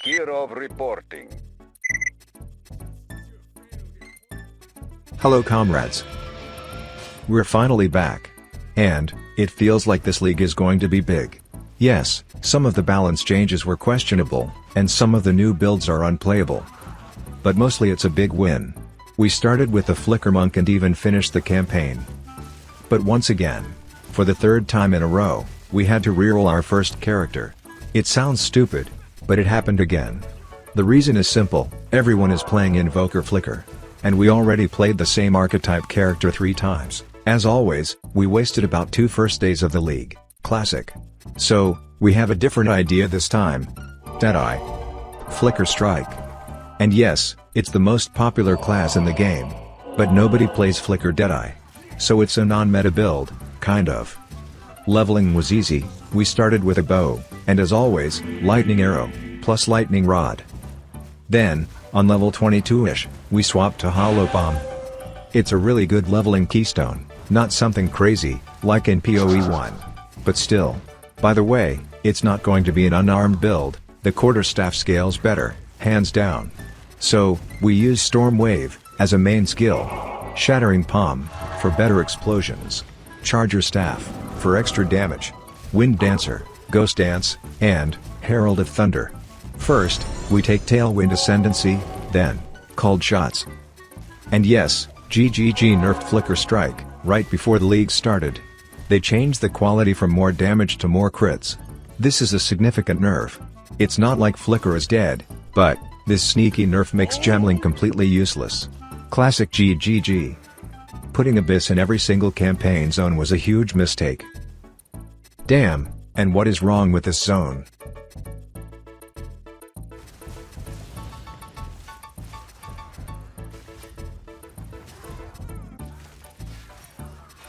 Kirov reporting. Hello comrades. We're finally back. And, it feels like this league is going to be big. Yes, some of the balance changes were questionable, and some of the new builds are unplayable. But mostly it's a big win. We started with the Flicker Monk and even finished the campaign. But once again, for the third time in a row, we had to reroll our first character. It sounds stupid, but it happened again. The reason is simple, everyone is playing Invoker Flicker. And we already played the same archetype character 3 times. As always, we wasted about 2 first days of the league. Classic. So, we have a different idea this time. Deadeye. Flicker Strike. And yes, it's the most popular class in the game. But nobody plays Flicker Deadeye. So it's a non-meta build, kind of. Leveling was easy, we started with a bow, and as always, lightning arrow, plus lightning rod. Then, on level 22-ish, we swapped to hollow bomb. It's a really good leveling keystone, not something crazy, like in PoE 1. But still. By the way, it's not going to be an unarmed build, the quarterstaff scales better, hands down. So, we use Storm Wave, as a main skill. Shattering Palm, for better explosions. Charger Staff, for extra damage. Wind Dancer, Ghost Dance, and Herald of Thunder. First, we take Tailwind Ascendancy, then, Cold Shots. And yes, GGG nerfed Flicker Strike, right before the league started. They changed the quality from more damage to more crits. This is a significant nerf. It's not like Flicker is dead, but, this sneaky nerf makes gemling completely useless. Classic GGG. Putting Abyss in every single campaign zone was a huge mistake. Damn, and what is wrong with this zone?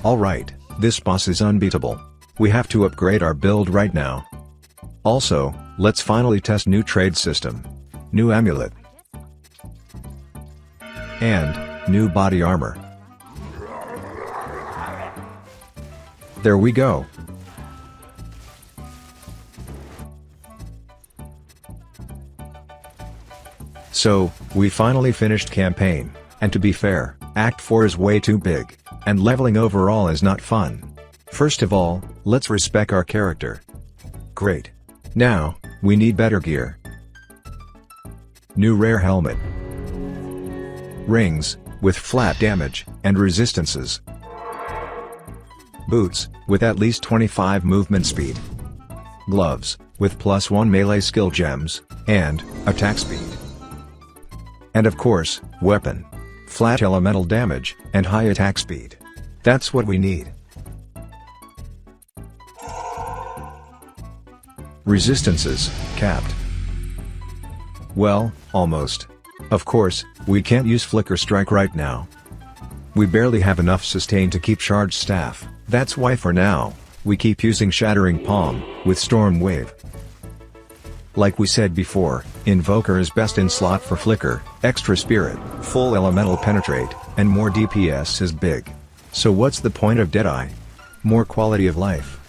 Alright, this boss is unbeatable. We have to upgrade our build right now. Also, let's finally test new trade system. New amulet. And, new body armor. There we go. So, we finally finished campaign, and to be fair, Act 4 is way too big. And leveling overall is not fun. First of all, let's respec our character. Great. Now, we need better gear. New rare helmet. Rings, with flat damage, and resistances. Boots, with at least 25 movement speed. Gloves, with +1 melee skill gems, and attack speed. And of course, weapon. Flat elemental damage, and high attack speed. That's what we need. Resistances, capped. Well, almost. Of course, we can't use Flicker Strike right now. We barely have enough sustain to keep Charged Staff, that's why for now, we keep using Shattering Palm, with Storm Wave. Like we said before, Invoker is best in slot for Flicker, Extra Spirit, Full Elemental Penetrate, and more DPS is big. So what's the point of Deadeye? More quality of life.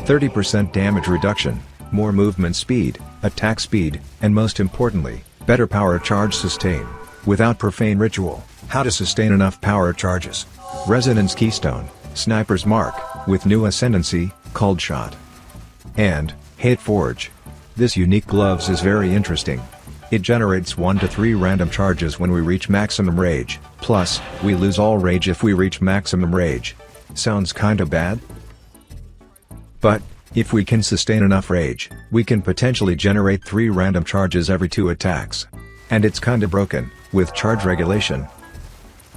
30% damage reduction, more movement speed, attack speed, and most importantly, better power charge sustain. Without Profane Ritual, how to sustain enough power charges? Resonance Keystone, Sniper's Mark, with new Ascendancy, Cold Shot. And, Hate Forge. This unique gloves is very interesting. It generates 1 to 3 random charges when we reach maximum rage, plus, we lose all rage if we reach maximum rage. Sounds kinda bad? But, if we can sustain enough rage, we can potentially generate 3 random charges every 2 attacks. And it's kinda broken, with charge regulation.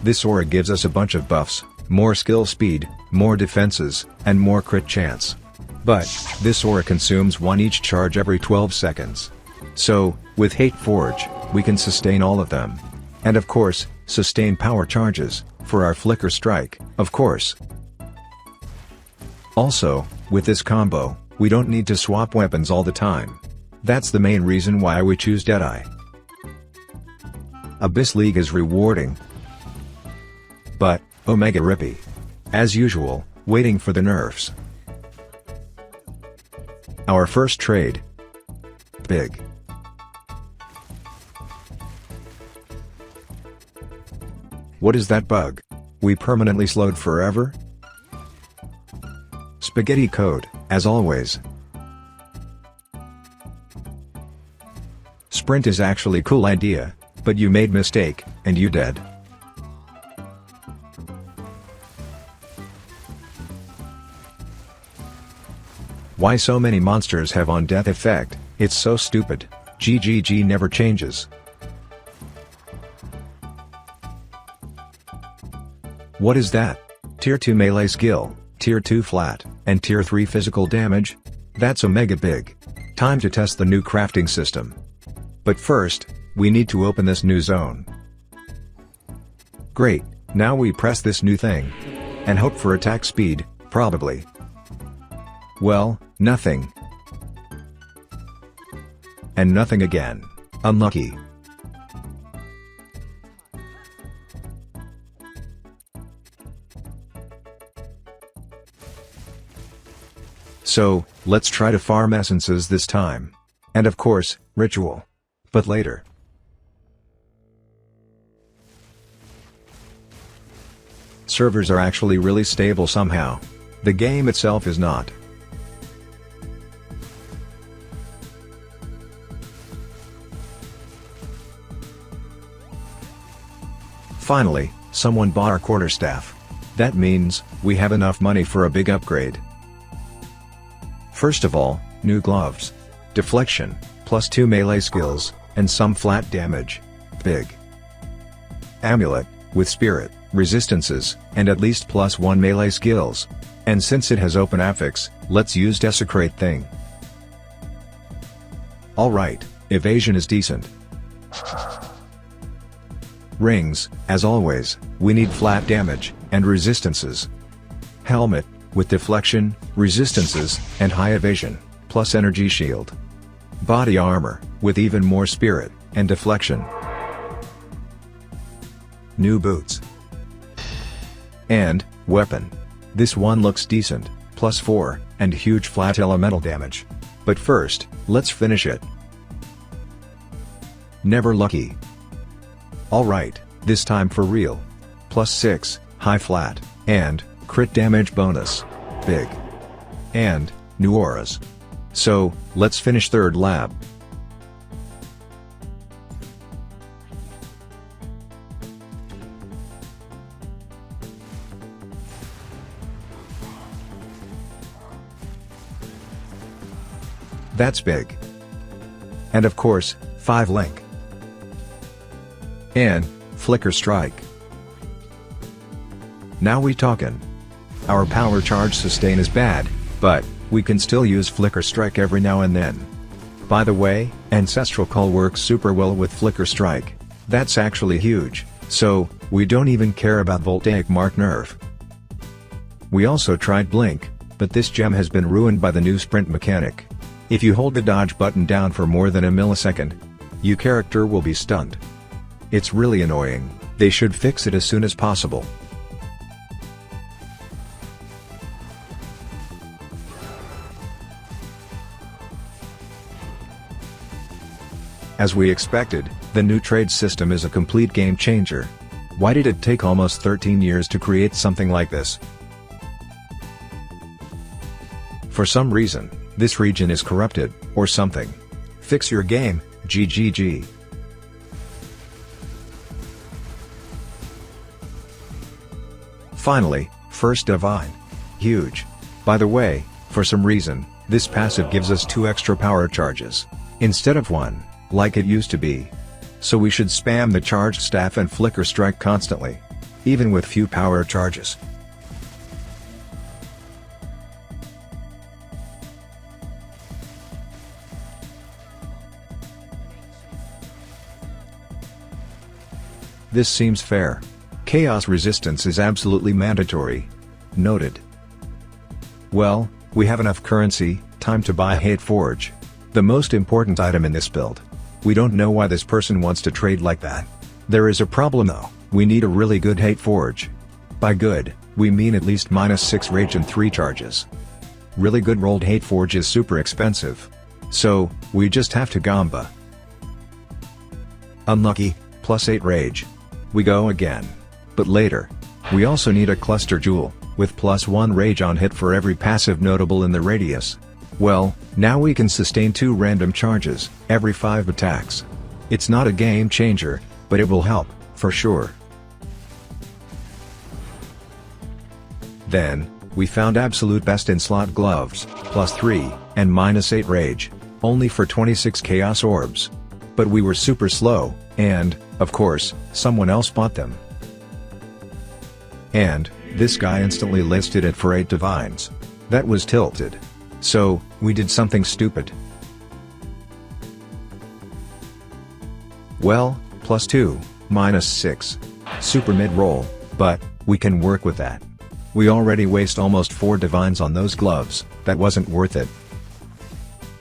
This aura gives us a bunch of buffs, more skill speed, more defenses, and more crit chance. But, this aura consumes 1 each charge every 12 seconds. So, with Hate Forge, we can sustain all of them. And of course, sustain power charges, for our Flicker Strike, of course. Also, with this combo, we don't need to swap weapons all the time. That's the main reason why we choose Deadeye. Abyss League is rewarding. But, Omega Rippy. As usual, waiting for the nerfs. Our first trade. Big. What is that bug? We permanently slowed forever? Spaghetti code, as always. Sprint is actually cool idea, but you made mistake, and you dead. Why so many monsters have on death effect? It's so stupid. GGG never changes. What is that? Tier 2 melee skill, Tier 2 flat, and Tier 3 physical damage? That's omega big. Time to test the new crafting system. But first, we need to open this new zone. Great, now we press this new thing. And hope for attack speed, probably. Well, nothing. And nothing again. Unlucky. So, let's try to farm essences this time. And of course, ritual. But later. Servers are actually really stable somehow. The game itself is not. Finally, someone bought our quarterstaff. That means, we have enough money for a big upgrade. First of all, new gloves. Deflection, +2 melee skills, and some flat damage. Big. Amulet, with spirit, resistances, and at least +1 melee skills. And since it has open affix, let's use desecrate thing. Alright, evasion is decent. Rings, as always, we need flat damage, and resistances. Helmet, with deflection, resistances, and high evasion, plus energy shield. Body armor, with even more spirit, and deflection. New boots. And, weapon. This one looks decent, +4, and huge flat elemental damage. But first, let's finish it. Never lucky. Alright, this time for real. +6, high flat, and, crit damage bonus. Big. And, new auras. So, let's finish third lab. That's big. And of course, 5 link. And, flicker strike. Now we talkin'. Our power charge sustain is bad, but, we can still use flicker strike every now and then. By the way, ancestral call works super well with flicker strike. That's actually huge, so, we don't even care about voltaic mark nerf. We also tried blink, but this gem has been ruined by the new sprint mechanic. If you hold the dodge button down for more than a millisecond, your character will be stunned. It's really annoying, they should fix it as soon as possible. As we expected, the new trade system is a complete game changer. Why did it take almost 13 years to create something like this? For some reason, this region is corrupted, or something. Fix your game, GGG. Finally, first divine. Huge. By the way, for some reason, this passive gives us 2 extra power charges. Instead of 1, like it used to be. So we should spam the charged staff and flicker strike constantly. Even with few power charges. This seems fair. Chaos resistance is absolutely mandatory. Noted. Well, we have enough currency, time to buy Hate Forge. The most important item in this build. We don't know why this person wants to trade like that. There is a problem though, we need a really good Hate Forge. By good, we mean at least -6 rage and 3 charges. Really good rolled Hate Forge is super expensive. So, we just have to gamba. Unlucky, +8 rage. We go again. But later. We also need a cluster jewel, with +1 rage on hit for every passive notable in the radius. Well, now we can sustain 2 random charges, every 5 attacks. It's not a game changer, but it will help, for sure. Then, we found absolute best in slot gloves, +3, and -8 rage, only for 26 chaos orbs. But we were super slow, and, of course, someone else bought them. And, this guy instantly listed it for 8 divines. That was tilted. So, we did something stupid. Well, +2, -6. Super mid-roll, but, we can work with that. We already waste almost 4 divines on those gloves, that wasn't worth it.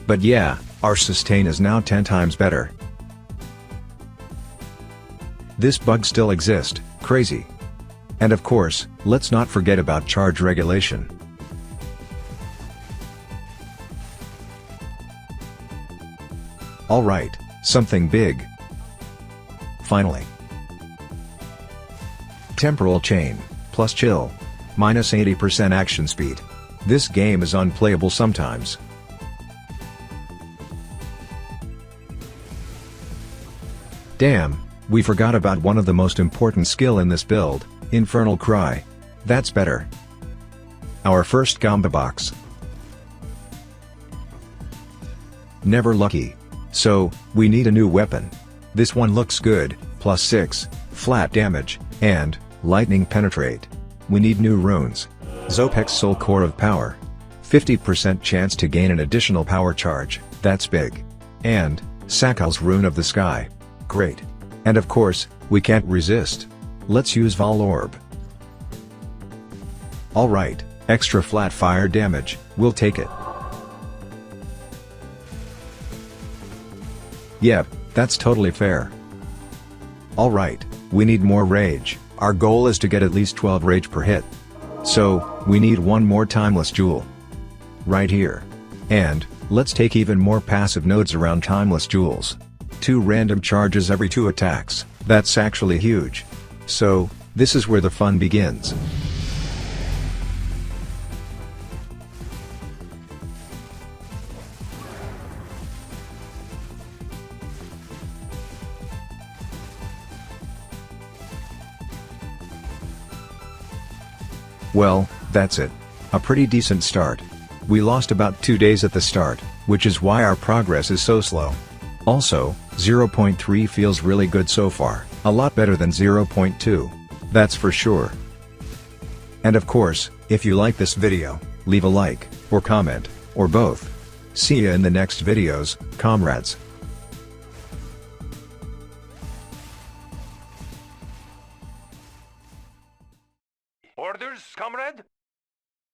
But yeah, our sustain is now 10 times better. This bug still exists, crazy. And of course, let's not forget about charge regulation. Alright, something big. Finally. Temporal chain, plus chill. -80% action speed. This game is unplayable sometimes. Damn, we forgot about one of the most important skill in this build, Infernal Cry. That's better. Our first combo box. Never lucky. So, we need a new weapon. This one looks good, +6, flat damage, and, lightning penetrate. We need new runes. Zopek's Soul Core of Power. 50% chance to gain an additional power charge, that's big. And, Sakal's Rune of the Sky. Great. And of course, we can't resist. Let's use Vol Orb. Alright, extra flat fire damage, we'll take it. Yep, that's totally fair. Alright, we need more rage. Our goal is to get at least 12 rage per hit. So, we need one more timeless jewel. Right here. And, let's take even more passive nodes around timeless jewels. 2 random charges every 2 attacks, that's actually huge. So, this is where the fun begins. Well, that's it. A pretty decent start. We lost about 2 days at the start, which is why our progress is so slow. Also, 0.3 feels really good so far, a lot better than 0.2. That's for sure. And of course, if you like this video, leave a like, or comment, or both. See ya in the next videos, comrades. Orders, comrade?